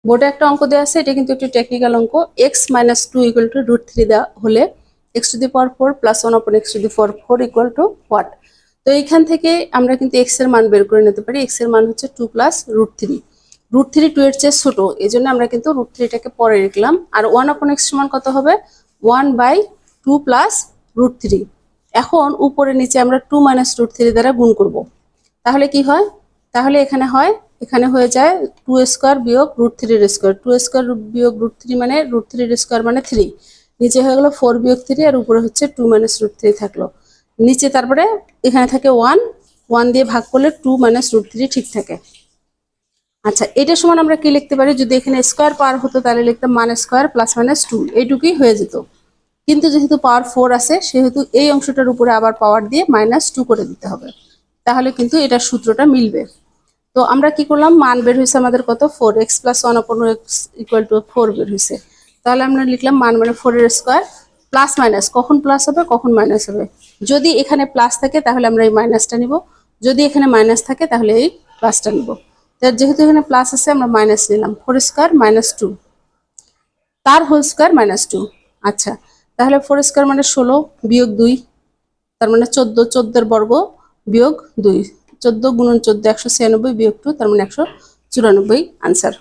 বোর্ডে একটা অঙ্ক দেওয়া আছে, এটা কিন্তু একটু টেকনিক্যাল অঙ্ক। x minus two equal to √3 দেওয়া হলে x to the power 4 plus 1 upon x to the power 4 equal to what. তো এইখান থেকে আমরা কিন্তু x এর মান বের করে নিতে পারি। x এর মান হচ্ছে 2 প্লাস √3। √3 2 এর চেয়ে ছোট, এই জন্য আমরা কিন্তু √3টাকে পরে লিখলাম। আর 1 upon x সমান কত হবে? 1/2 প্লাস √3। এখন উপরে নিচে আমরা 2 মাইনাস √3 দ্বারা গুণ করব। তাহলে কি হয়? তাহলে এখানে হয়ে যায় 2 স্কয়ার বিয়োগ √3 এর স্কয়ার। 2 স্কয়ার বিয়োগ √3 মানে √3 এর স্কয়ার মানে 3। নিচে হয়ে গেল 4 বিয়োগ 3 আর উপরে হচ্ছে 2 মাইনাস √3 থাকলো। নিচে তারপরে এখানে থাকে 1 দিয়ে ভাগ করলে 2 মাইনাস √3 ঠিক থাকে। আচ্ছা, এটা সমান আমরা কি লিখতে পারি? যদি এখানে স্কয়ার পাওয়ার হতো তাহলে লিখতাম মান স্কয়ার প্লাস মাইনাস 2, এইটুকুই হয়ে যেত। কিন্তু যেহেতু পাওয়ার 4 আছে সেহেতু এই অংশটার উপরে আবার পাওয়ার দিয়ে -2 করে দিতে হবে, তাহলে কিন্তু এটার সূত্রটা মিলবে। তো আমরা কি করলাম, মান বের হয়েছে আমাদের কত? 4x plus 1 upon x equal to 4 বের হয়েছে। তাহলে আমরা লিখলাম মান মানে 4 এর স্কয়ার প্লাস মাইনাস, কখন প্লাস হবে কখন মাইনাস হবে। যদি এখানে প্লাস থাকে তাহলে আমরা এই মাইনাসটা নিব, যদি এখানে মাইনাস থাকে তাহলে এই প্লাসটা নিব। যেহেতু এখানে প্লাস আছে আমরা মাইনাস নিলাম, 4 স্কয়ার মাইনাস 2 তার হোল স্কয়ার মাইনাস 2। আচ্ছা, তাহলে 4 স্কয়ার মানে 16 বিয়োগ 2 তার মানে 14, 14 এর বর্গ বিয়োগ 2, 14 গুণন 14 196 বিয়োগ 2 তার মানে 194 আনসার।